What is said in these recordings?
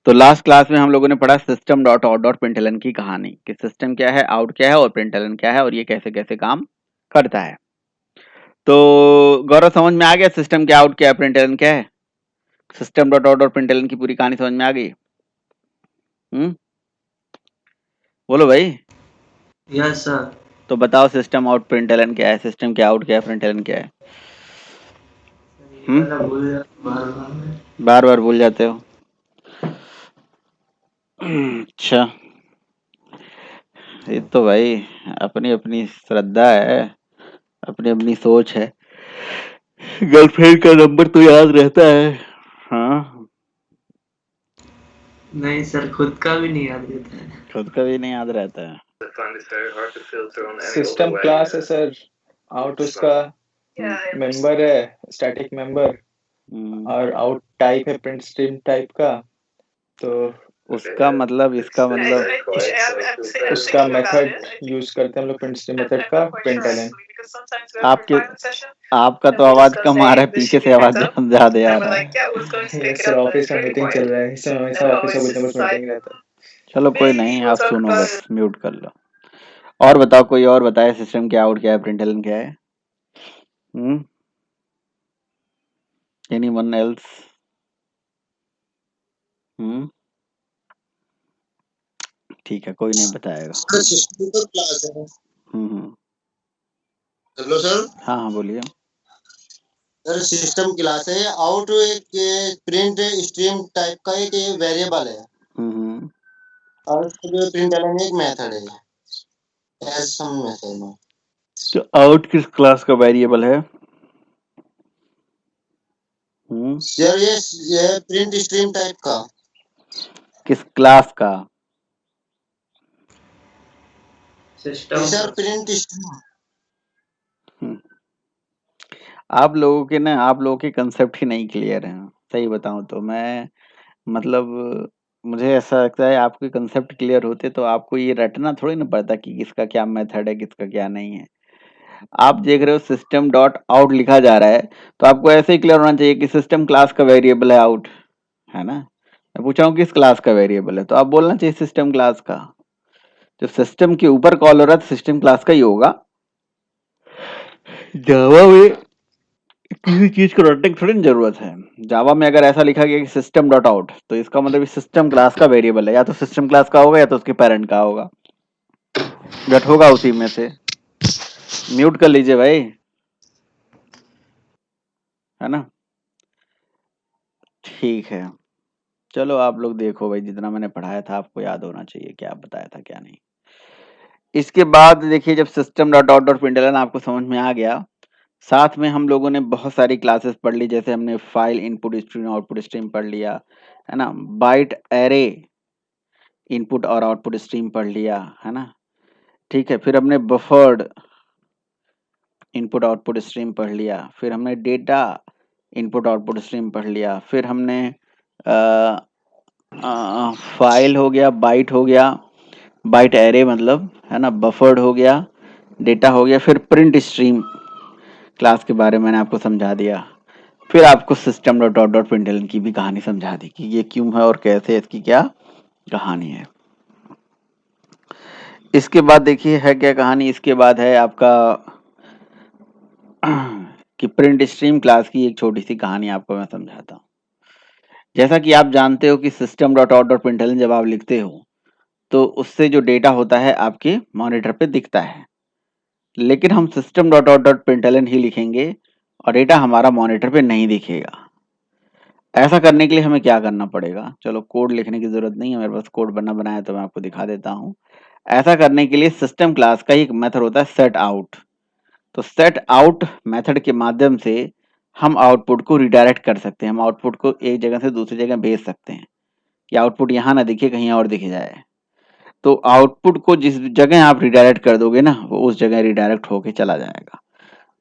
तो last class में हम लोगों ने पढ़ा system dot out dot println की कहानी कि सिस्टम क्या है, आउट क्या है और प्रिंटलन क्या है और ये कैसे कैसे काम करता है। तो गौरव समझ में आ गया सिस्टम क्या, आउट क्या है, प्रिंटलन क्या है? System dot out dot println की पूरी कहानी समझ में आ गई? बोलो भाई। Yes sir. तो बताओ सिस्टम आउट प्रिंटलन क्या है, सिस्टम क्या आउट क्या है, प्रिंटलन क्या है? बार बार भूल जाते हो। अच्छा, ये तो भाई अपनी अपनी श्रद्धा है, अपनी अपनी सोच है। गर्लफ्रेंड का नंबर तो याद रहता है। हाँ, नहीं सर, खुद का भी नहीं याद रहता है। खुद का भी नहीं याद रहता है। सिस्टम क्लास है सर, आउट उसका मेंबर है, स्टैटिक मेंबर, और आउट टाइप है प्रिंट स्ट्रीम टाइप का। तो उसका मतलब, इसका मतलब उसका मेथड यूज करते हैं हम लोग, प्रिंट स्ट्रीम मेथड का प्रिंटलन। आपके आपका तो आवाज कम आ रहा है, पीछे से आवाज ज्यादा आ रहा है। यस सर, ऑफिस में मीटिंग चल रहा है, इस समय हमेशा ऑफिस में कुछ ना कुछ मीटिंग रहता है। चलो कोई नहीं, आप सुनो बस, म्यूट कर लो। और बताओ, कोई और बताए सिस्टम क्या, आउट क्या है, प्रिंटलन क्या है? Anyone else? ठीक है, कोई नहीं बताएगा। सिस्टम तो क्लास है। हम्म। Hello sir. हाँ हाँ बोलिए। सर सिस्टम क्लास है, आउट एक प्रिंट स्ट्रीम टाइप का एक वेरिएबल है और प्रिंट एक मेथड है, एज सम मेथड में। तो आउट किस क्लास का वेरिएबल है? सर ये प्रिंट स्ट्रीम टाइप का। किस क्लास का? Sir print stream. आप लोगों के कंसेप्ट ही नहीं क्लियर हैं, सही बताऊं तो। मैं मतलब मुझे ऐसा लगता है आपके कंसेप्ट क्लियर होते तो आपको ये रटना थोड़ी ना पड़ता कि किसका क्या मेथड है, किसका क्या नहीं है। आप देख रहे हो सिस्टम डॉट आउट लिखा जा रहा है, तो आपको ऐसे ही क्लियर होना चाहिए कि सिस्टम क्लास का वेरिएबल है आउट, है ना? मैं पूछा हूँ किस क्लास का वेरिएबल है, तो आप बोलना चाहिए सिस्टम क्लास का। जब सिस्टम के ऊपर कॉल हो रहा है तो सिस्टम क्लास का ही होगा। जावा में किसी चीज को रटने की थोड़ी ना जरूरत है। जावा में अगर ऐसा लिखा गया कि सिस्टम डॉट आउट, तो इसका मतलब सिस्टम क्लास का वेरिएबल है, या तो सिस्टम क्लास का होगा या तो उसके पेरेंट का होगा, गट होगा उसी में से। म्यूट कर लीजिए भाई, है ना? ठीक है, चलो आप लोग देखो भाई, जितना मैंने पढ़ाया था आपको याद होना चाहिए, क्या बताया था क्या नहीं। इसके बाद देखिए, जब system dot out dot println आपको समझ में आ गया, साथ में हम लोगों ने बहुत सारी क्लासेस पढ़ ली, जैसे हमने file input stream output stream पढ़ लिया, है ना? बाइट एरे इनपुट और आउटपुट स्ट्रीम पढ़ लिया, है ना? ठीक है, फिर हमने बफर्ड इनपुट आउटपुट स्ट्रीम पढ़ लिया, फिर हमने डेटा इनपुट आउटपुट स्ट्रीम पढ़ लिया, फिर हमने फाइल हो गया, बाइट हो गया, बाइट एरे मतलब, है ना? बफर्ड हो गया, डेटा हो गया, फिर प्रिंट स्ट्रीम क्लास के बारे में मैंने आपको समझा दिया। फिर आपको system dot out dot println की भी कहानी समझा दी कि ये क्यों है और कैसे, इसकी क्या कहानी है। इसके बाद देखिए है क्या कहानी, इसके बाद है आपका कि प्रिंट स्ट्रीम क्लास की एक छोटी सी कहानी आपको मैं समझाता हूँ। जैसा कि आप जानते हो कि system dot out dot println जब आप लिखते हो तो उससे जो डेटा होता है आपके मॉनिटर पे दिखता है, लेकिन हम system dot out dot println ही लिखेंगे और डेटा हमारा मॉनिटर पे नहीं दिखेगा। ऐसा करने के लिए हमें क्या करना पड़ेगा? चलो कोड लिखने की जरूरत नहीं है, मेरे पास कोड बना बनाया तो मैं आपको दिखा देता हूँ। ऐसा करने के लिए सिस्टम क्लास का एक मेथड होता है सेट आउट। तो सेट आउट मेथड के माध्यम से हम आउटपुट को रिडायरेक्ट कर सकते हैं, हम आउटपुट को एक जगह से दूसरी जगह भेज सकते हैं कि आउटपुट यहाँ ना दिखे, कहीं और दिख जाए। तो आउटपुट को जिस जगह आप रिडायरेक्ट कर दोगे ना, वो उस जगह रिडायरेक्ट होके चला जाएगा।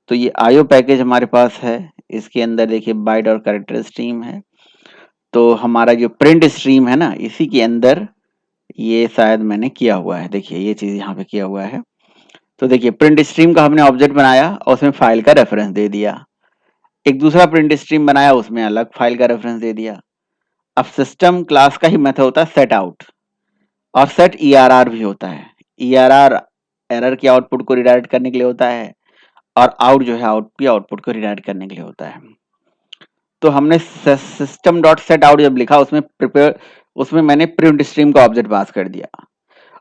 तो ये आईओ पैकेज हमारे पास है, इसके अंदर देखिए बाइट और कैरेक्टर स्ट्रीम है। तो हमारा जो प्रिंट स्ट्रीम है ना, इसी के अंदर ये शायद मैंने किया हुआ है, देखिए ये चीज यहाँ पे किया हुआ है। तो देखिए प्रिंट स्ट्रीम का हमने ऑब्जेक्ट बनाया और उसमें फाइल का रेफरेंस दे दिया। एक दूसरा प्रिंट स्ट्रीम बनाया, उसमें अलग फाइल का रेफरेंस दे दिया। अब सिस्टम क्लास का ही मेथड होता है सेट आउट, और सेट ERR भी होता है। ERR एरर के आउटपुट को रिडायरेक्ट करने के लिए होता है, और आउट जो है आउटपुट को रिडायरेक्ट करने के लिए होता है। तो हमने सिस्टम डॉट सेट आउट जब लिखा, उसमें मैंने प्रिंट स्ट्रीम का ऑब्जेक्ट पास कर दिया,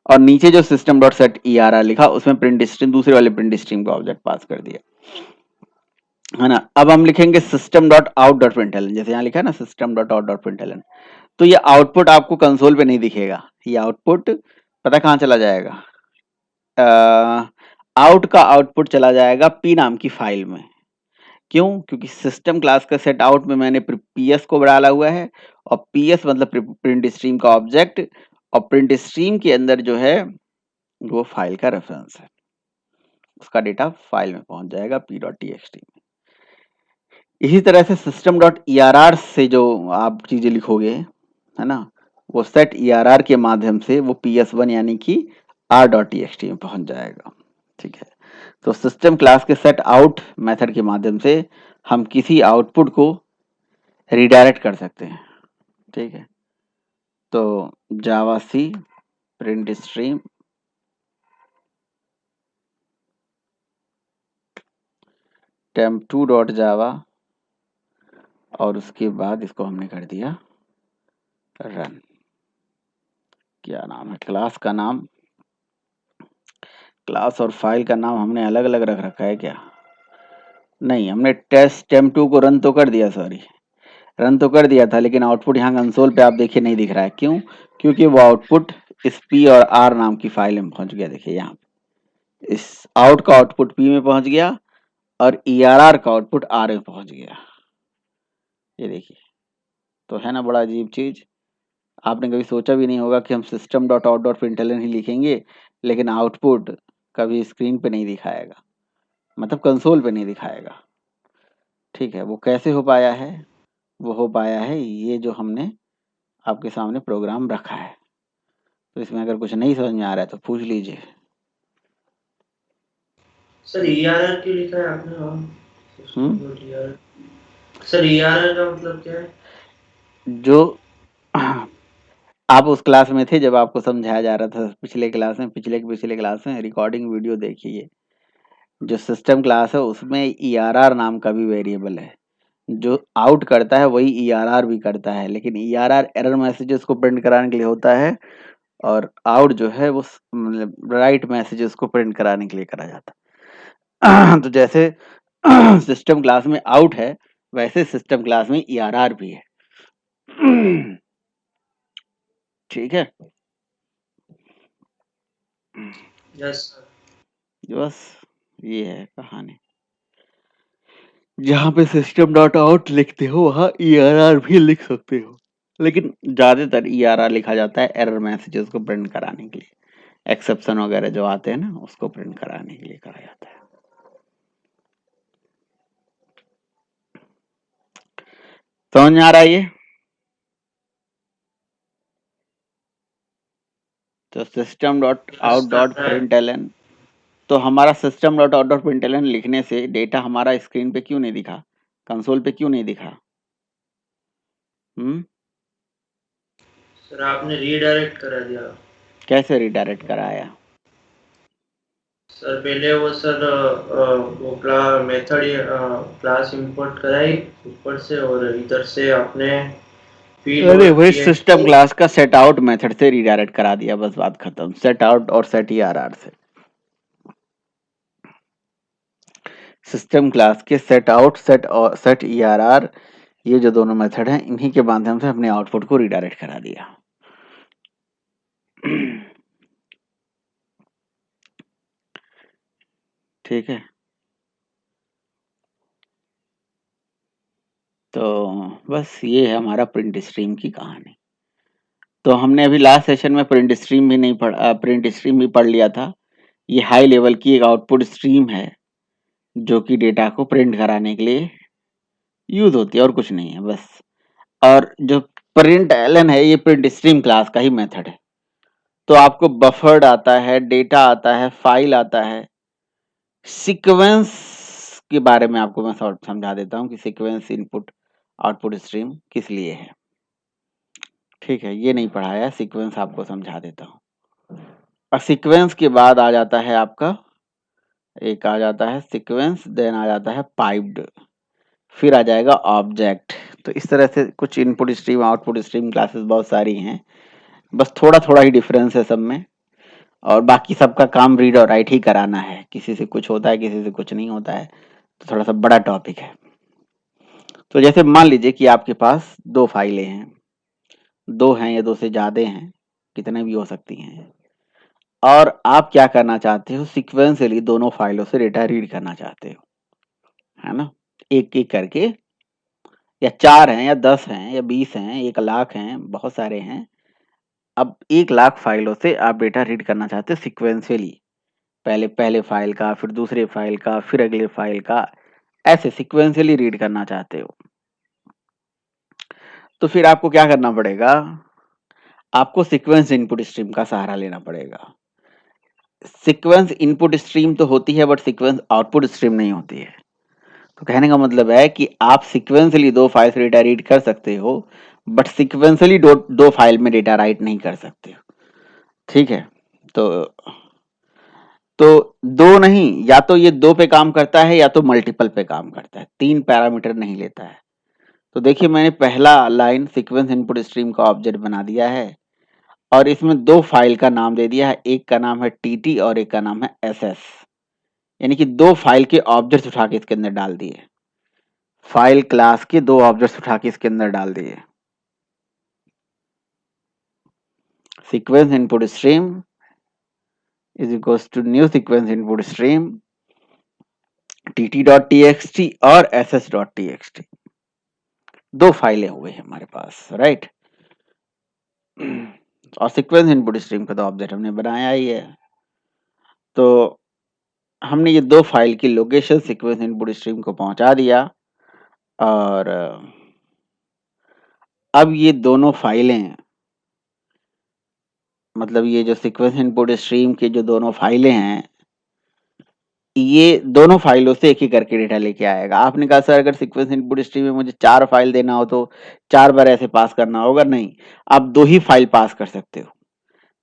और नीचे जो सिस्टम डॉट सेट ERR लिखा उसमें प्रिंट स्ट्रीम, दूसरे वाले प्रिंट स्ट्रीम का ऑब्जेक्ट पास कर दिया, है ना। अब हम लिखेंगे system dot out dot println, जैसे यहाँ लिखा है ना system dot out dot println. तो ये आउटपुट आपको कंसोल पे नहीं दिखेगा, ये आउटपुट पता कहाँ चला जाएगा, आउट का आउटपुट चला जाएगा पी नाम की फाइल में। क्यों? क्योंकि सिस्टम क्लास का सेट आउट में मैंने PS को डाला हुआ है, और PS मतलब प्रिंट स्ट्रीम का ऑब्जेक्ट, और प्रिंट स्ट्रीम के अंदर जो है वो फाइल का रेफरेंस है, उसका डेटा फाइल में पहुंच जाएगा p.txt में। इसी तरह से सिस्टम डॉट ERR से जो आप चीजें लिखोगे, है ना, वो सेट ERR के माध्यम से वो PS1 यानी कि r.txt में पहुंच जाएगा। ठीक है, तो सिस्टम क्लास के सेट आउट मेथड के माध्यम से हम किसी आउटपुट को रिडायरेक्ट कर सकते हैं। ठीक है, तो Java C print stream temp2 dot Java, और उसके बाद इसको हमने कर दिया रन। क्या नाम है क्लास का नाम, क्लास और फाइल का नाम हमने अलग अलग रख रखा है क्या? नहीं, हमने टेस्ट temp2 को रन तो कर दिया, सॉरी रन तो कर दिया था, लेकिन आउटपुट यहाँ कंसोल पे आप देखिए नहीं दिख रहा है। क्यों? क्योंकि वो आउटपुट इस P और R नाम की फाइल में पहुंच गया। देखिए यहाँ इस आउट का आउटपुट P में पहुंच गया, और ERR का आउटपुट R में पहुंच गया। ये देखिए, तो है ना बड़ा अजीब चीज। आपने कभी सोचा भी नहीं होगा कि हम system dot out dot println ही लिखेंगे, लेकिन आउटपुट कभी स्क्रीन पे नहीं दिखाएगा, मतलब कंसोल पे नहीं दिखाएगा। ठीक है, वो कैसे हो पाया है? वो हो पाया है ये जो हमने आपके सामने प्रोग्राम रखा है। तो इसमें अगर कुछ नहीं समझ में आ रहा है तो पूछ लीजिए। सर ERR क्यों लिखा है आपने? सर ERR का मतलब क्या है? जो आप उस क्लास में थे जब आपको समझाया जा रहा था, पिछले क्लास में, पिछले क्लास में रिकॉर्डिंग वीडियो देखिए। जो सिस्टम क्लास है उसमें ERR नाम का भी वेरिएबल है, जो आउट करता है वही ERR भी करता है, लेकिन ERR एरर मैसेजेस को प्रिंट कराने के लिए होता है, और आउट जो है वो मतलब राइट मैसेजेस को प्रिंट कराने के लिए करा जाता है। तो जैसे सिस्टम क्लास में आउट है, वैसे सिस्टम क्लास में ERR भी है। ठीक है, यस सर। बस ये है कहानी। जहाँ पे सिस्टम डॉट आउट लिखते हो वहाँ ERR भी लिख सकते हो, लेकिन ज्यादातर ERR लिखा जाता है एरर मैसेजेस को प्रिंट कराने के लिए, एक्सेप्शन वगैरह जो आते हैं ना उसको प्रिंट कराने के लिए करा जाता है। समझ में आ रहा है ये? तो system dot out dot println, तो हमारा system dot out dot println लिखने से डेटा हमारा स्क्रीन पे क्यों नहीं दिखा, कंसोल पे क्यों नहीं दिखा? सर आपने रीडायरेक्ट करा दिया। कैसे रिडायरेक्ट कराया? सर पहले वो सर वो मेथड क्लास इंपोर्ट कराई ऊपर से, और इधर से आपने अरे वही सिस्टम क्लास का सेट आउट मेथड से रिडायरेक्ट करा दिया, बस बात खत्म। सेट आउट और सेट ERR से। सिस्टम क्लास के सेट आउट सेट ERR, ये जो दोनों मेथड हैं, इन्हीं के माध्यम से अपने आउटपुट को रिडायरेक्ट करा दिया। ठीक है, तो बस ये है हमारा प्रिंट स्ट्रीम की कहानी। तो हमने अभी लास्ट सेशन में प्रिंट स्ट्रीम भी नहीं पढ़ा, प्रिंट स्ट्रीम भी पढ़ लिया था। ये हाई लेवल की एक आउटपुट स्ट्रीम है जो कि डेटा को प्रिंट कराने के लिए यूज होती है, और कुछ नहीं है बस। और जो प्रिंट एलन है ये प्रिंट स्ट्रीम क्लास का ही मेथड है। तो आपको बफर्ड आता है, डेटा आता है, फाइल आता है। सीक्वेंस के बारे में आपको मैं समझा देता हूँ कि सीक्वेंस इनपुट आउटपुट स्ट्रीम किस लिए है। ठीक है, ये नहीं पढ़ाया, सीक्वेंस आपको समझा देता हूँ। और सीक्वेंस के बाद आ जाता है आपका, एक आ जाता है सीक्वेंस, देन आ जाता है पाइप्ड, फिर आ जाएगा ऑब्जेक्ट। तो इस तरह से कुछ input stream output stream classes बहुत सारी हैं, बस थोड़ा थोड़ा ही डिफरेंस है सब में, और बाकी सबका काम रीड और राइट ही कराना है। किसी से कुछ होता है, किसी से कुछ नहीं होता है, तो थोड़ा सा बड़ा टॉपिक है। तो जैसे मान लीजिए कि आपके पास 2 फाइलें हैं, 2 हैं या 2 से ज़्यादा हैं, कितने भी हो सकती हैं, और आप क्या करना चाहते हो, सीक्वेंशियली दोनों फाइलों से डेटा रीड करना चाहते हो, है ना, एक एक करके, या 4 हैं या 10 हैं या 20 हैं, 1 लाख हैं, बहुत सारे हैं। अब 1 लाख फाइलों से आप डेटा रीड करना चाहते हो सीक्वेंशियली, पहले पहले फाइल का, फिर दूसरे फाइल का, फिर अगले फाइल का, ऐसे सीक्वेंशियली रीड करना चाहते हो। तो फिर आपको क्या करना पड़ेगा, आपको सीक्वेंस इनपुट स्ट्रीम का सहारा लेना पड़ेगा। सीक्वेंस इनपुट स्ट्रीम तो होती है, बट सीक्वेंस आउटपुट स्ट्रीम नहीं होती है। तो कहने का मतलब है कि आप सीक्वेंसली 2 फाइल से डेटा रीड कर सकते हो, बट सीक्वेंसली दो फाइल में डेटा राइट नहीं कर सकते हो। ठीक है, तो 2 नहीं, या तो ये 2 पे काम करता है या तो मल्टीपल पे काम करता है, 3 पैरामीटर नहीं लेता है। तो देखिए, मैंने पहला लाइन सीक्वेंस इनपुट स्ट्रीम का ऑब्जेक्ट बना दिया है, और इसमें 2 फाइल का नाम दे दिया है, एक का नाम है टीटी और एक का नाम है एसएस, यानी कि 2 फाइल के ऑब्जेक्ट्स उठा के इसके अंदर डाल दिए, फाइल क्लास के 2 ऑब्जेक्ट्स उठा के इसके अंदर डाल दिए। Sequence input stream is equals to new sequence input stream tt.txt और ss.txt, 2 फाइलें हुए हैं हमारे पास, राइट। और सीक्वेंस इनपुट स्ट्रीम का तो ऑब्जेक्ट हमने बनाया ही है। तो हमने ये 2 फाइल की लोकेशन सीक्वेंस इनपुट स्ट्रीम को पहुंचा दिया, और अब ये दोनों फाइलें, मतलब ये जो सीक्वेंस इनपुट स्ट्रीम की जो दोनों फाइलें हैं, ये दोनों फाइलों से एक ही करके डेटा लेके आएगा। आपने कहा सर, अगर सीक्वेंस इनपुट स्ट्रीम में मुझे 4 फाइल देना हो तो 4 बार ऐसे पास करना होगा? नहीं, आप 2 ही फाइल पास कर सकते हो।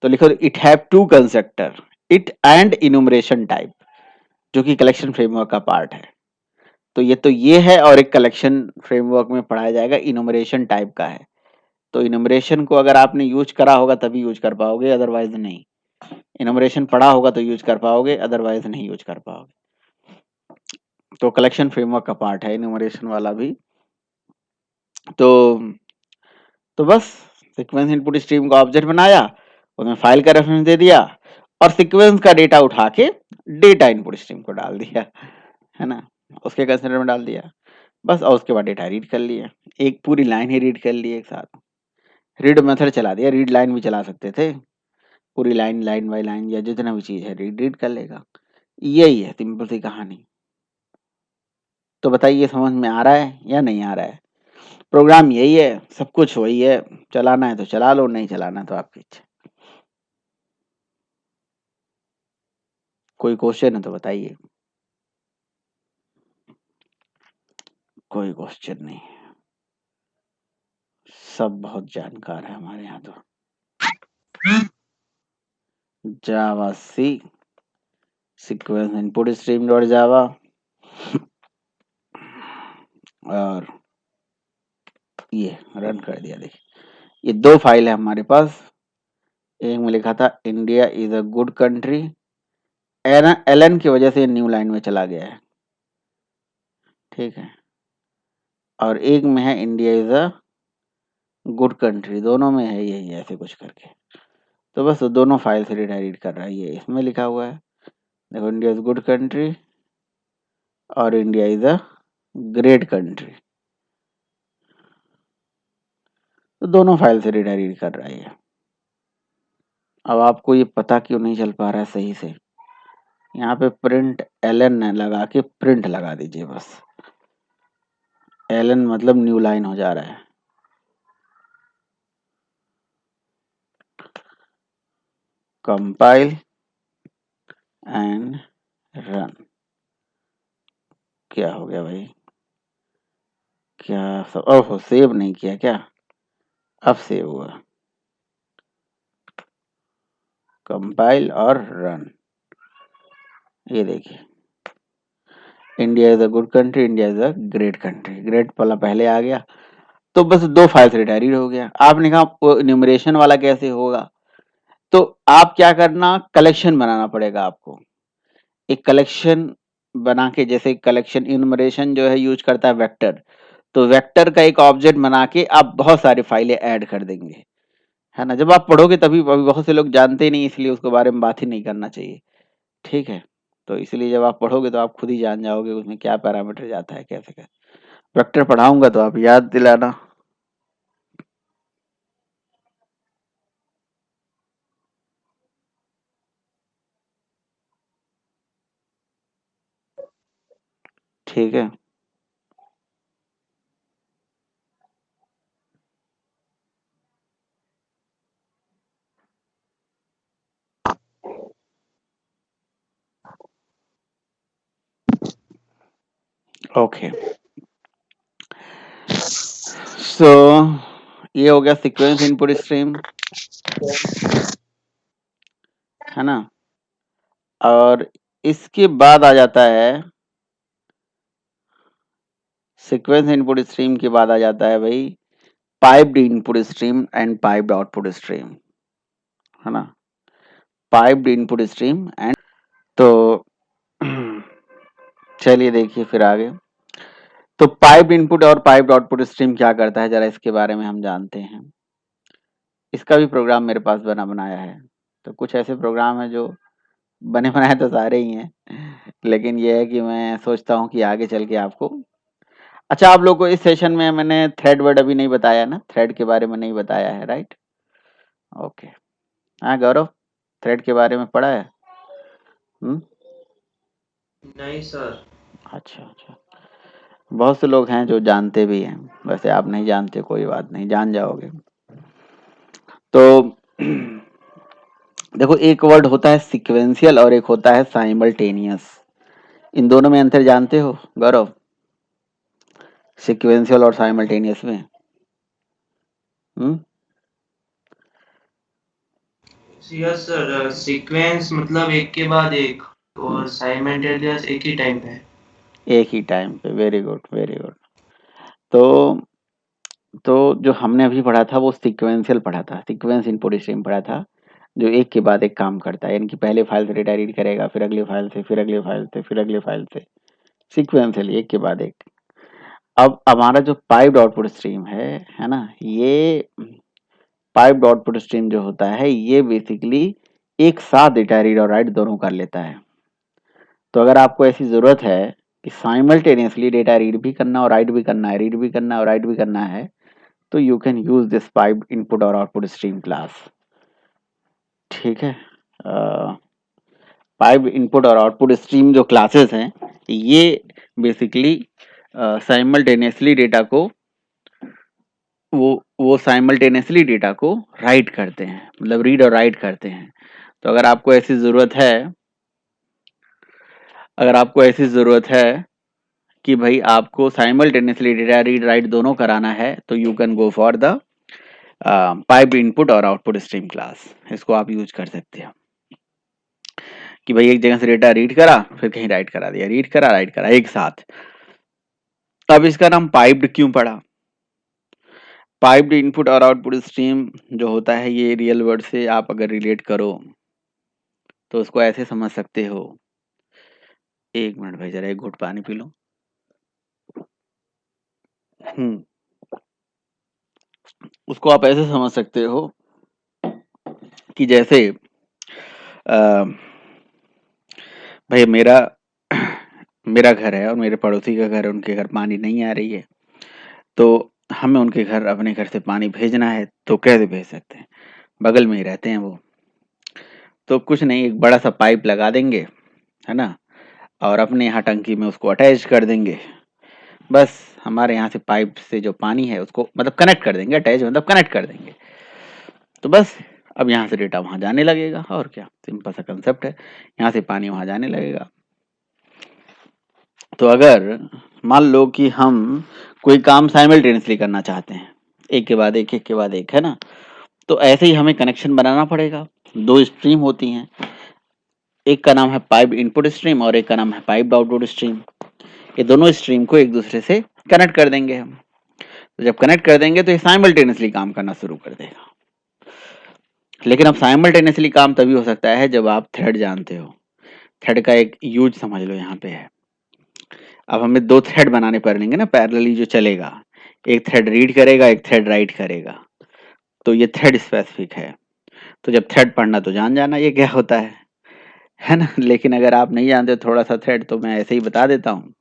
तो लिखो it have 2 constructor, it and enumeration type, जो कि कलेक्शन फ्रेमवर्क का पार्ट है। तो ये है, और एक कलेक्शन फ्रेमवर्क में पढ़ाया जाएगा इनुमरेशन टाइप का है। तो इनुमरेशन को अगर आपने यूज करा होगा तभी यूज कर पाओगे, अदरवाइज नहीं। इनुमरेशन पढ़ा होगा तो यूज कर पाओगे, अदरवाइज नहीं यूज कर पाओगे। तो कलेक्शन फ्रेमवर्क का पार्ट है इनुमरेशन वाला भी। तो बस सीक्वेंस इनपुट स्ट्रीम का ऑब्जेक्ट बनाया, उसमें फाइल का रेफरेंस दे दिया, और सीक्वेंस का डेटा उठा के डेटा इनपुट स्ट्रीम को डाल दिया, है ना, उसके कंसिडर में डाल दिया बस, और उसके बाद डेटा रीड कर लिया, एक पूरी लाइन ही रीड कर ली एक साथ। रीड मेथड चला दिया, रीड लाइन भी चला सकते थे, पूरी लाइन, लाइन बाई लाइन, या जितना भी चीज है रीड कर लेगा। यही है सिंपल सी कहानी। तो बताइए, समझ में आ रहा है या नहीं आ रहा है? प्रोग्राम यही है, सब कुछ वही है, चलाना है तो चला लो, नहीं चलाना तो आपकी इच्छा। कोई क्वेश्चन है तो बताइए। कोई क्वेश्चन नहीं, सब बहुत जानकार है हमारे यहाँ तो। Java C sequence input stream dot Java, और ये रन कर दिया। देखिए, ये 2 फाइल है हमारे पास, एक में लिखा था India is a good country, Elon की वजह से न्यू लाइन में चला गया है, ठीक है, और एक में है India is a good country, दोनों में है यही, ऐसे कुछ करके। तो बस दोनों फाइल से डेटा रीड कर रहा है, ये इसमें लिखा हुआ है, देखो, इंडिया इज गुड कंट्री और India is a great country, तो दोनों फाइल से डेटा रीड कर रहा है ये। अब आपको ये पता क्यों नहीं चल पा रहा है सही से, यहाँ पे प्रिंट एलन लगा के प्रिंट लगा दीजिए बस, एलन मतलब न्यू लाइन हो जा रहा है। Compile and run. क्या हो गया भाई, क्या सब? ओहो, सेव नहीं किया क्या? अब सेव हुआ। कंपाइल और रन। ये देखिए, India is a good country, India is a great country, great वाला पहले आ गया, तो बस 2 फाइल्स रिटायरिड हो गया। आपने कहा न्यूमरेशन वाला कैसे होगा, तो आप क्या करना, कलेक्शन बनाना पड़ेगा आपको। एक कलेक्शन बना के, जैसे कलेक्शन इन्यूमरेशन जो है यूज करता है वेक्टर, तो वेक्टर का एक ऑब्जेक्ट बना के आप बहुत सारी फाइलें ऐड कर देंगे, है ना। जब आप पढ़ोगे तभी, अभी बहुत से लोग जानते ही नहीं, इसलिए उसके बारे में बात ही नहीं करना चाहिए, ठीक है। तो इसलिए जब आप पढ़ोगे तो आप खुद ही जान जाओगे उसमें क्या पैरामीटर जाता है, कैसे कैसे। वेक्टर पढ़ाऊंगा तो आप याद दिलाना। ठीक है, ओके। सो ये हो गया सीक्वेंस इनपुट स्ट्रीम, है ना। और इसके बाद आ जाता है, सीक्वेंस इनपुट स्ट्रीम के बाद आ जाता है भाई piped input stream and piped output stream, है ना। पाइप्ड इनपुट स्ट्रीम एंड, तो चलिए देखिए फिर आगे। तो पाइप्ड इनपुट और पाइप्ड आउटपुट स्ट्रीम क्या करता है, जरा इसके बारे में हम जानते हैं। इसका भी प्रोग्राम मेरे पास बना बनाया है। तो कुछ ऐसे प्रोग्राम है जो बने बनाए तो सारे ही हैं, लेकिन ये है कि मैं सोचता हूँ कि आगे चल के आपको, अच्छा आप लोग को इस सेशन में मैंने थ्रेड वर्ड अभी नहीं बताया ना, थ्रेड के बारे में नहीं बताया है, राइट। ओके, हाँ गौरव, थ्रेड के बारे में पढ़ा है? नहीं सर। अच्छा अच्छा, बहुत से लोग हैं जो जानते भी हैं, वैसे आप नहीं जानते, कोई बात नहीं, जान जाओगे। तो देखो, एक वर्ड होता है सीक्वेंशियल और एक होता है साइमल्टेनियस। इन दोनों में अंतर जानते हो गौरव, सीक्वेंशियल और साइमल्टेनियस में? यस सर, सीक्वेंस मतलब एक के बाद एक, और साइमल्टेनियस एक ही टाइम पे। एक ही टाइम पे, वेरी गुड वेरी गुड। तो जो हमने अभी पढ़ा था वो सीक्वेंशियल पढ़ा था, सीक्वेंस इनपुट स्ट्रीम पढ़ा था, जो एक के बाद एक काम करता है, यानी कि पहले फाइल से डेटा रीड करेगा, फिर अगली फाइल से, फिर अगली फाइल से, फिर अगली फाइल से, सीक्वेंशियली एक के बाद एक। अब हमारा जो पाइप्ड आउटपुट स्ट्रीम है ना, ये पाइप्ड आउटपुट स्ट्रीम जो होता है ये बेसिकली एक साथ डेटा रीड और राइट दोनों कर लेता है। तो अगर आपको ऐसी जरूरत है कि साइमल्टेनियसली डेटा रीड भी करना और राइट भी करना है, रीड भी करना और राइट भी करना है, तो you can use this piped input और आउटपुट स्ट्रीम क्लास, ठीक है। पाइप इनपुट और आउटपुट स्ट्रीम जो क्लासेस हैं, ये बेसिकली साइमल्टेनियसली डेटा को, वो साइमल्टेनियसली डेटा को राइट करते हैं, मतलब रीड और राइट करते हैं। तो अगर आपको ऐसी जरूरत है, अगर आपको ऐसी जरूरत है कि भाई आपको साइमल्टेनियसली डेटा रीड राइट दोनों कराना है, तो you can go for the pipe input और आउटपुट स्ट्रीम क्लास, इसको आप यूज कर सकते हो। कि भाई एक जगह से डेटा रीड करा, फिर कहीं राइट करा दिया, रीड करा राइट करा एक साथ। अब इसका नाम पाइप्ड क्यों पड़ा? पाइप्ड इनपुट और आउटपुट स्ट्रीम जो होता है, ये रियल वर्ड से आप अगर रिलेट करो तो उसको ऐसे समझ सकते हो, एक मिनट भाई जरा एक घूंट पानी पी लो। उसको आप ऐसे समझ सकते हो कि जैसे भाई मेरा घर है और मेरे पड़ोसी का घर है, उनके घर पानी नहीं आ रही है, तो हमें उनके घर, अपने घर से पानी भेजना है, तो कैसे भेज सकते हैं? बगल में ही रहते हैं वो, तो कुछ नहीं, एक बड़ा सा पाइप लगा देंगे, है ना, और अपने यहाँ टंकी में उसको अटैच कर देंगे। बस हमारे यहाँ से पाइप से जो पानी है उसको मतलब कनेक्ट कर देंगे, अटैच मतलब कनेक्ट कर देंगे, तो बस अब यहाँ से डेटा वहां जाने लगेगा, और क्या, सिंपल सा कंसेप्ट है, यहाँ से पानी वहां जाने लगेगा। तो अगर मान लो कि हम कोई काम साइमल्टेनियसली करना चाहते हैं, एक के बाद एक, एक के बाद एक, है ना, तो ऐसे ही हमें कनेक्शन बनाना पड़ेगा। दो स्ट्रीम होती हैं, एक का नाम है पाइप इनपुट स्ट्रीम और एक का नाम है पाइप आउटपुट स्ट्रीम। ये दोनों स्ट्रीम को एक दूसरे से कनेक्ट कर देंगे हम। तो जब कनेक्ट कर देंगे तो ये साइमल्टेनियसली काम करना शुरू कर देगा। लेकिन अब साइमल्टेनियसली काम तभी हो सकता है जब आप थ्रेड जानते हो। थ्रेड का एक यूज समझ लो यहाँ पे है। अब हमें दो थ्रेड बनाने पड़ेंगे ना पैरेलली जो चलेगा, एक थ्रेड रीड करेगा, एक थ्रेड राइट करेगा। तो ये थ्रेड स्पेसिफिक है। तो जब थ्रेड पढ़ना तो जान जाना ये क्या होता है ना। लेकिन अगर आप नहीं जानते थोड़ा सा थ्रेड, तो मैं ऐसे ही बता देता हूँ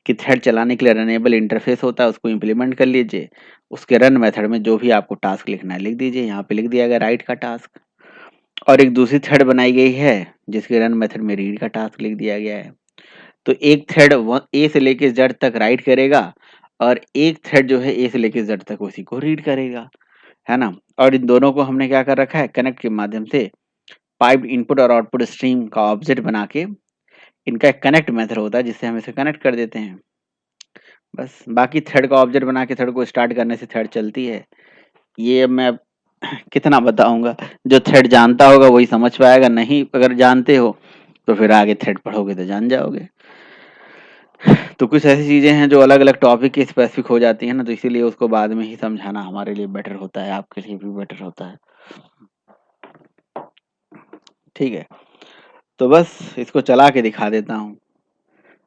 कि थ्रेड चलाने के लिए रनेबल इंटरफेस होता है, उसको इम्प्लीमेंट कर लीजिए। उसके रन मेथड में जो भी आपको टास्क लिखना है लिख दीजिए। यहाँ पे लिख दिया गया राइट का टास्क, और एक दूसरी थ्रेड बनाई गई है जिसके रन मेथड में रीड का टास्क लिख दिया गया है। तो एक थ्रेड ए से लेके जेड तक राइट करेगा और एक थ्रेड जो है ए से लेके जेड तक उसी को रीड करेगा, है ना। और इन दोनों को हमने क्या कर रखा है, कनेक्ट के माध्यम से पाइप इनपुट और आउटपुट स्ट्रीम का ऑब्जेक्ट बना के इनका एक कनेक्ट मेथड होता है जिससे हम इसे कनेक्ट कर देते हैं। बस बाकी थ्रेड का ऑब्जेक्ट बना के थ्रेड को स्टार्ट करने से थ्रेड चलती है। ये अब मैं कितना बताऊंगा, जो थ्रेड जानता होगा वही समझ पाएगा, नहीं अगर जानते हो तो फिर आगे थ्रेड पढ़ोगे तो जान जाओगे। तो कुछ ऐसी चीजें हैं जो अलग अलग टॉपिक की स्पेसिफिक हो जाती है ना, तो इसीलिए उसको बाद में ही समझाना हमारे लिए बेटर होता है, आपके लिए भी बेटर होता है। ठीक है, तो बस इसको चला के दिखा देता हूँ।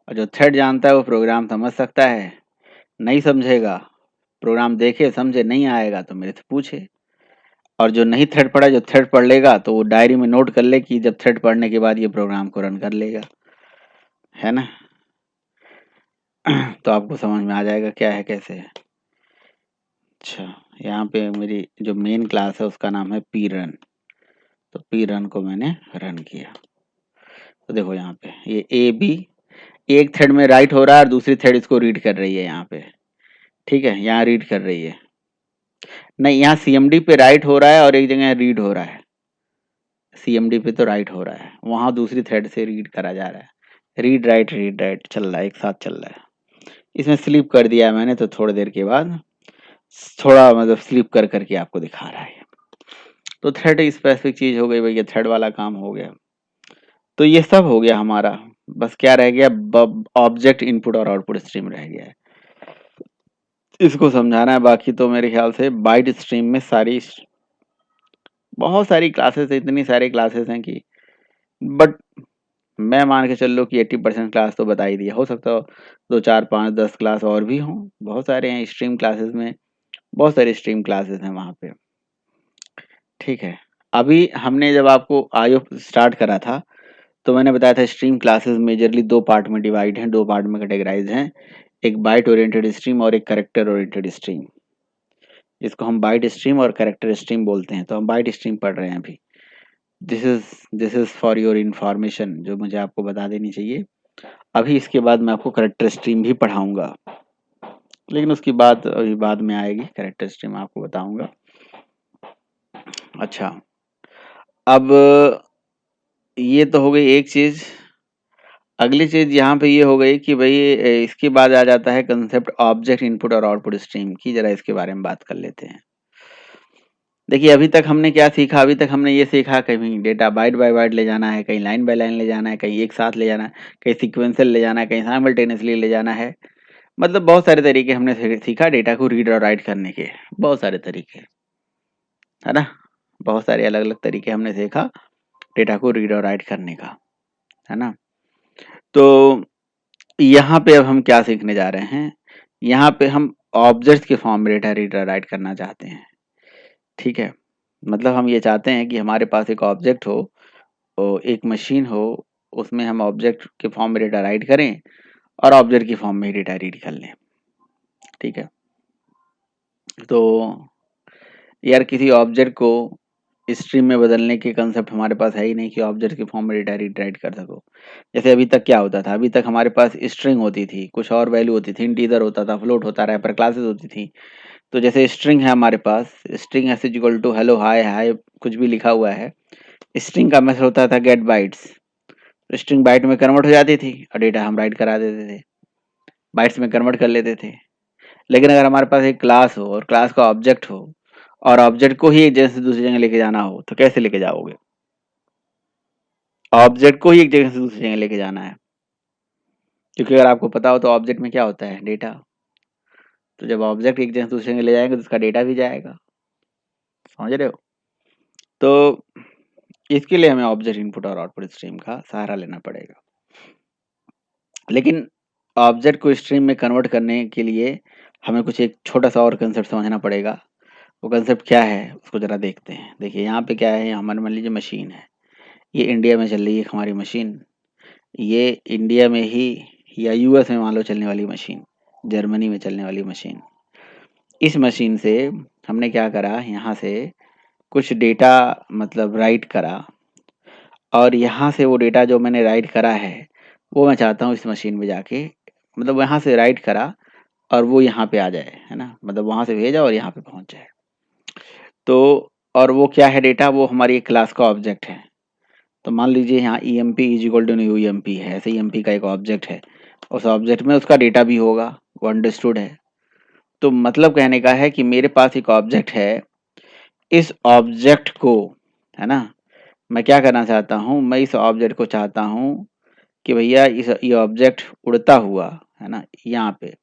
और जो थ्रेड जानता है वो प्रोग्राम समझ सकता है, नहीं समझेगा प्रोग्राम देखे समझे नहीं आएगा तो मेरे से पूछे। और जो नहीं थ्रेड पढ़ा, जो थ्रेड पढ़ लेगा तो वो डायरी में नोट कर ले कि जब थ्रेड पढ़ने के बाद ये प्रोग्राम को रन कर लेगा, है ना। तो आपको समझ में आ जाएगा क्या है कैसे है। अच्छा, यहाँ पे मेरी जो मेन क्लास है उसका नाम है पी रन। तो पी रन को मैंने रन किया तो देखो यहाँ पे ये ए बी, एक थ्रेड में राइट हो रहा है और दूसरी थ्रेड इसको रीड कर रही है यहाँ पे। ठीक है, यहाँ रीड कर रही है, नहीं यहाँ सीएमडी पे राइट हो रहा है और एक जगह रीड हो रहा है। सीएमडी पे तो राइट हो रहा है, वहां दूसरी थ्रेड से रीड करा जा रहा है। रीड राइट चल रहा है, एक साथ चल रहा है। इसमें स्लीप कर दिया है मैंने, तो थोड़ी देर के बाद थोड़ा मतलब स्लीप कर करके आपको दिखा रहा है। तो थ्रेड स्पेसिफिक चीज हो गई भैया, थ्रेड वाला काम हो गया। तो ये सब हो गया हमारा। बस क्या रह गया, ऑब्जेक्ट इनपुट और आउटपुट स्ट्रीम रह गया है, इसको समझाना है। बाकी तो मेरे ख्याल से बाइट स्ट्रीम में बहुत सारी क्लासेस है, इतनी सारी क्लासेस हैं कि बट मैं मान के चल लो कि 80% क्लास तो बता ही दिया। हो सकता हो 2 4 5 10 क्लास और भी हों, बहुत सारे हैं स्ट्रीम क्लासेस में, बहुत सारी स्ट्रीम क्लासेस हैं वहाँ पे। ठीक है, अभी हमने जब आपको आईओ स्टार्ट करा था तो मैंने बताया था स्ट्रीम क्लासेस मेजरली दो पार्ट में डिवाइड हैं, दो पार्ट में कैटेगराइज हैं, एक बाइट ओरिएंटेड स्ट्रीम और एक कैरेक्टर ओरिएंटेड स्ट्रीम, जिसको हम बाइट स्ट्रीम और कैरेक्टर स्ट्रीम बोलते हैं। तो हम बाइट स्ट्रीम पढ़ रहे हैं अभी। This is for your information, जो मुझे आपको बता देनी चाहिए। अभी इसके बाद मैं आपको कैरेक्टर स्ट्रीम भी पढ़ाऊंगा, लेकिन उसकी बात अभी बाद में आएगी, कैरेक्टर स्ट्रीम आपको बताऊंगा। अच्छा, अब ये तो हो गई एक चीज। अगली चीज यहाँ पे ये हो गई कि भाई इसके बाद आ जाता है कंसेप्ट ऑब्जेक्ट इनपुट और आउटपुट स्ट्रीम की। जरा इसके बारे में बात कर लेते हैं। देखिए अभी तक हमने क्या सीखा, अभी तक हमने ये सीखा कहीं डेटा बाइट बाय बाइट ले जाना है, कहीं लाइन बाय लाइन ले जाना है, कहीं एक साथ ले जाना है, कहीं सीक्वेंशियल ले जाना है, कहीं साइमल्टेनियसली ले जाना है। मतलब बहुत सारे तरीके हमने सीखा डेटा को रीड और राइट करने के, बहुत सारे तरीके, है ना। बहुत सारे अलग अलग तरीके हमने सीखा डेटा को रीड और राइट करने का, है ना। तो यहाँ पे अब हम क्या सीखने जा रहे हैं, यहाँ पे हम ऑब्जेक्ट के फॉर्म में डेटा रीड और राइट करना चाहते हैं। ठीक है, मतलब हम ये चाहते हैं कि हमारे पास एक ऑब्जेक्ट हो, एक मशीन हो, उसमें हम ऑब्जेक्ट के फॉर्म में डेटा राइट करें और ऑब्जेक्ट के फॉर्म में ही डेटा रीड कर लें। ठीक है, तो यार किसी ऑब्जेक्ट को स्ट्रीम में बदलने के कंसेप्ट हमारे पास है ही नहीं कि ऑब्जेक्ट के फॉर्म में डेटा रीड राइट कर सको। जैसे अभी तक क्या होता था, अभी तक हमारे पास स्ट्रिंग होती थी, कुछ और वैल्यू होती थी, इंटीजर होता था, फ्लोट होता, रैपर क्लासेस होती थी। तो जैसे स्ट्रिंग है हमारे पास, string S equal to hello hi hi कुछ भी लिखा हुआ है, स्ट्रिंग का मेथड होता था गेट बाइट्स। स्ट्रिंग बाइट में कन्वर्ट हो जाती थी और डेटा हम राइट करा देते थे, बाइट्स में कन्वर्ट कर लेते थे। लेकिन अगर हमारे पास एक क्लास हो और क्लास का ऑब्जेक्ट हो और ऑब्जेक्ट को ही एक जगह से दूसरी जगह लेके जाना हो तो कैसे लेके जाओगे, ऑब्जेक्ट को ही एक जगह से दूसरी जगह लेके जाना है, क्योंकि अगर आपको पता हो तो ऑब्जेक्ट में क्या होता है, डेटा। तो जब ऑब्जेक्ट एक जगह से दूसरी जगह ले जाएंगे तो उसका डेटा भी जाएगा, समझ रहे हो। तो इसके लिए हमें ऑब्जेक्ट इनपुट और आउटपुट स्ट्रीम का सहारा लेना पड़ेगा। लेकिन ऑब्जेक्ट को स्ट्रीम में कन्वर्ट करने के लिए हमें कुछ एक छोटा सा और कंसेप्ट समझना पड़ेगा। वो कंसेप्ट क्या है उसको ज़रा देखते हैं। देखिए यहाँ पे क्या है, हमारे मान लीजिए मशीन है, ये इंडिया में चल रही है हमारी मशीन, ये इंडिया में ही या यूएस में मान लो चलने वाली मशीन, जर्मनी में चलने वाली मशीन। इस मशीन से हमने क्या करा, यहाँ से कुछ डेटा मतलब राइट करा, और यहाँ से वो डेटा जो मैंने राइट करा है वो मैं चाहता हूँ इस मशीन में जाके, मतलब वहाँ से राइट करा और वो यहाँ पे आ जाए, है ना, मतलब वहाँ से भेजा और यहाँ पे पहुँच जाए। तो और वो क्या है डेटा, वो हमारी एक क्लास का ऑब्जेक्ट है। तो मान लीजिए यहाँ E M P is equal to new E M P है, ऐसे ई एम पी का एक ऑब्जेक्ट है, उस ऑब्जेक्ट में उसका डेटा भी होगा, वो अंडरस्टूड है। तो मतलब कहने का है कि मेरे पास एक ऑब्जेक्ट है, इस ऑब्जेक्ट को, है ना, मैं क्या करना चाहता हूँ, मैं इस ऑब्जेक्ट को चाहता हूँ कि भैया ये ऑब्जेक्ट उड़ता हुआ, है ना, यहाँ पे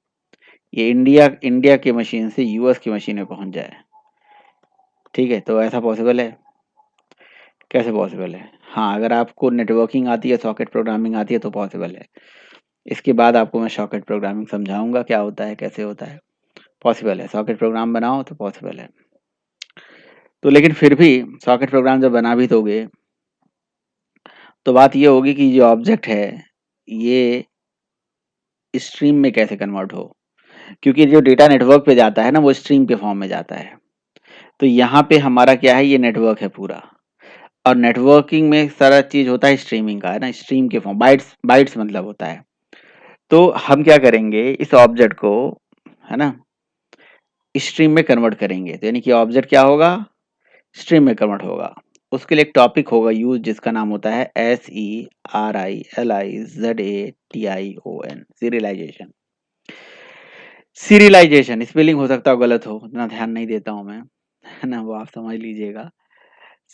ये इंडिया की मशीन से यूएस की मशीन में पहुंच जाए। ठीक है, तो ऐसा पॉसिबल है? कैसे पॉसिबल है? हाँ, अगर आपको नेटवर्किंग आती है, सॉकेट प्रोग्रामिंग आती है तो पॉसिबल है। इसके बाद आपको मैं सॉकेट प्रोग्रामिंग समझाऊंगा क्या होता है, कैसे होता है। पॉसिबल है, सॉकेट प्रोग्राम बनाओ तो पॉसिबल है। तो लेकिन फिर भी सॉकेट प्रोग्राम जब बना भी दोगे तो बात ये होगी कि जो ऑब्जेक्ट है ये स्ट्रीम में कैसे कन्वर्ट हो, क्योंकि जो डेटा नेटवर्क पे जाता है ना वो स्ट्रीम के फॉर्म में जाता है। तो यहाँ पे हमारा क्या है, ये नेटवर्क है पूरा, और नेटवर्किंग में सारा चीज होता है स्ट्रीमिंग का, है ना, स्ट्रीम के फॉर्म, बाइट्स बाइट्स मतलब होता है। तो हम क्या करेंगे, इस ऑब्जेक्ट को, है ना, स्ट्रीम में कन्वर्ट करेंगे। तो यानी कि ऑब्जेक्ट क्या होगा, स्ट्रीम में कन्वर्ट होगा। उसके लिए एक टॉपिक होगा यूज जिसका नाम होता है SERIALIZATION, सीरियलाइजेशन। सीरियलाइजेशन स्पेलिंग हो सकता है गलत हो, इतना ध्यान नहीं देता हूं मैं, है ना, वो आप समझ लीजिएगा।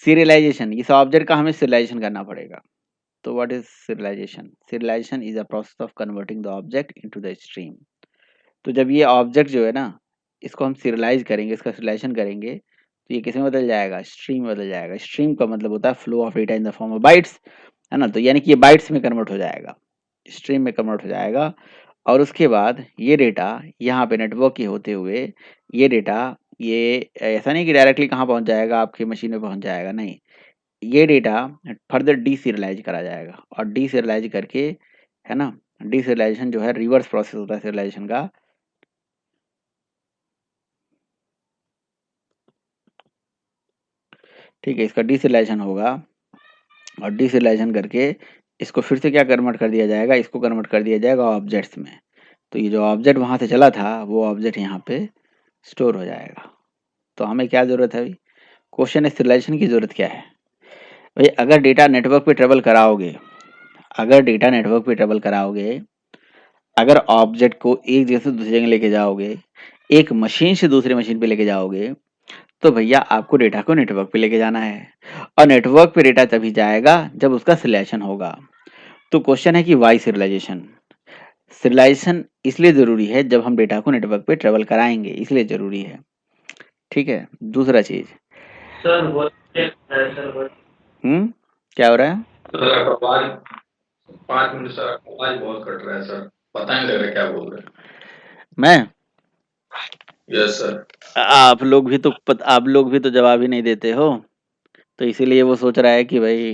सीरियलाइजेशन, इस ऑब्जेक्ट का हमें सीरियलाइजेशन करना पड़ेगा। तो what is serialisation? Serialisation is a process of converting the object into the stream. तो जब ये ऑब्जेक्ट जो है ना, इसको हम सीरियलाइज करेंगे, इसका सीरियलाइजेशन करेंगे, तो ये किसमें बदल जाएगा, स्ट्रीम में बदल जाएगा। स्ट्रीम का मतलब होता है flow of data in the form of bytes, है ना, तो यानी कि ये बाइट्स में कन्वर्ट हो जाएगा, स्ट्रीम में कन्वर्ट हो जाएगा। और उसके बाद ये डेटा यहाँ पे नेटवर्क के होते हुए ये डेटा, ये ऐसा नहीं कि डायरेक्टली कहाँ पहुँच जाएगा, आपकी मशीन में पहुँच जाएगा, नहीं, ये डेटा फर्दर डीसीरियलाइज करा जाएगा, और डीसीरियलाइज करके, है ना, डीसीरियलाइजेशन जो है रिवर्स प्रोसेस होता है सीरियलाइजेशन का। ठीक है, इसका डीसीरियलाइजेशन होगा, और डीसीरियलाइजेशन करके इसको फिर से क्या कन्वर्ट कर दिया जाएगा, इसको कन्वर्ट कर दिया जाएगा ऑब्जेक्ट्स में। तो ये जो ऑब्जेक्ट वहां से चला था वो ऑब्जेक्ट यहाँ पे स्टोर हो जाएगा। तो हमें क्या जरूरत है अभी, क्वेश्चन है सीरियलाइजेशन की जरूरत क्या है भाई। अगर डेटा नेटवर्क पे ट्रेवल कराओगे, अगर डेटा नेटवर्क पे ट्रेवल कराओगे, अगर ऑब्जेक्ट को एक जगह से दूसरी जगह लेके जाओगे, एक मशीन से दूसरे मशीन पे लेके जाओगे, तो भैया आपको डेटा को नेटवर्क पे लेके जाना है, और नेटवर्क पे डेटा तभी जाएगा जब उसका सिलेक्शन होगा। तो क्वेश्चन है कि वाई सीरियलाइजेशन। सीरियलाइजेशन इसलिए जरूरी है जब हम डेटा को नेटवर्क पे ट्रेवल कराएंगे, इसलिए जरूरी है। ठीक है, दूसरा चीज, सर वो सर वो क्या हो रहा है? सर आपका आवाज 5 मिनट सर, आपका आवाज बहुत कट रहा है सर, पता नहीं लग रहा क्या बोल रहे हैं। मैं, यस सर। आप लोग भी तो जवाब ही नहीं देते हो, तो इसीलिए वो सोच रहा है कि भाई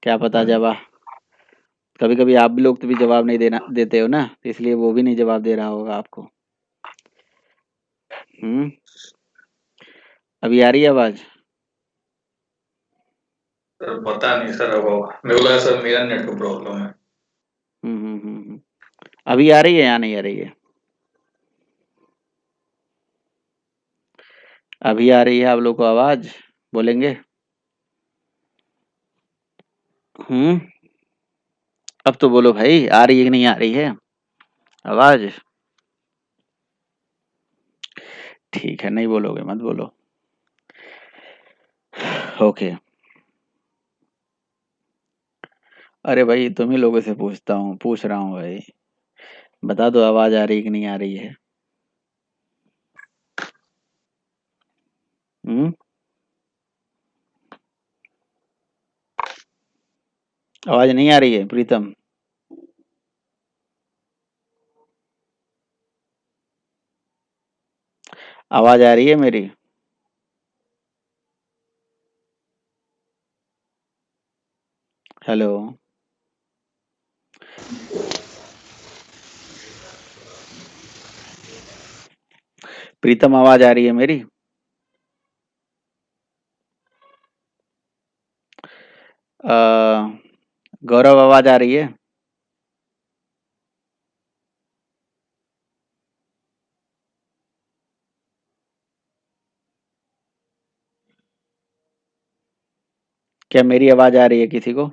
क्या पता जवाब, कभी कभी आप भी लोग तो भी जवाब नहीं देते हो ना, तो इसलिए वो भी नहीं जवाब दे रहा होगा आपको। अभी आ रही है आवाज? सर पता नहीं सर, अब मेरे को लगा सर मेरा नेट को प्रॉब्लम है। अभी आ रही है या नहीं आ रही है? अभी आ रही है आप लोग को आवाज, बोलेंगे? अब तो बोलो भाई, आ रही है कि नहीं आ रही है आवाज? ठीक है, नहीं बोलोगे मत बोलो। ओके, अरे भाई तुम ही लोगों से पूछ रहा हूँ भाई, बता दो आवाज आ रही कि नहीं आ रही है। हम्म, आवाज नहीं आ रही है प्रीतम? आवाज आ रही है मेरी? हेलो? प्रीतम आवाज आ रही है मेरी? अ, गौरव आवाज आ रही है? क्या मेरी आवाज आ रही है किसी को?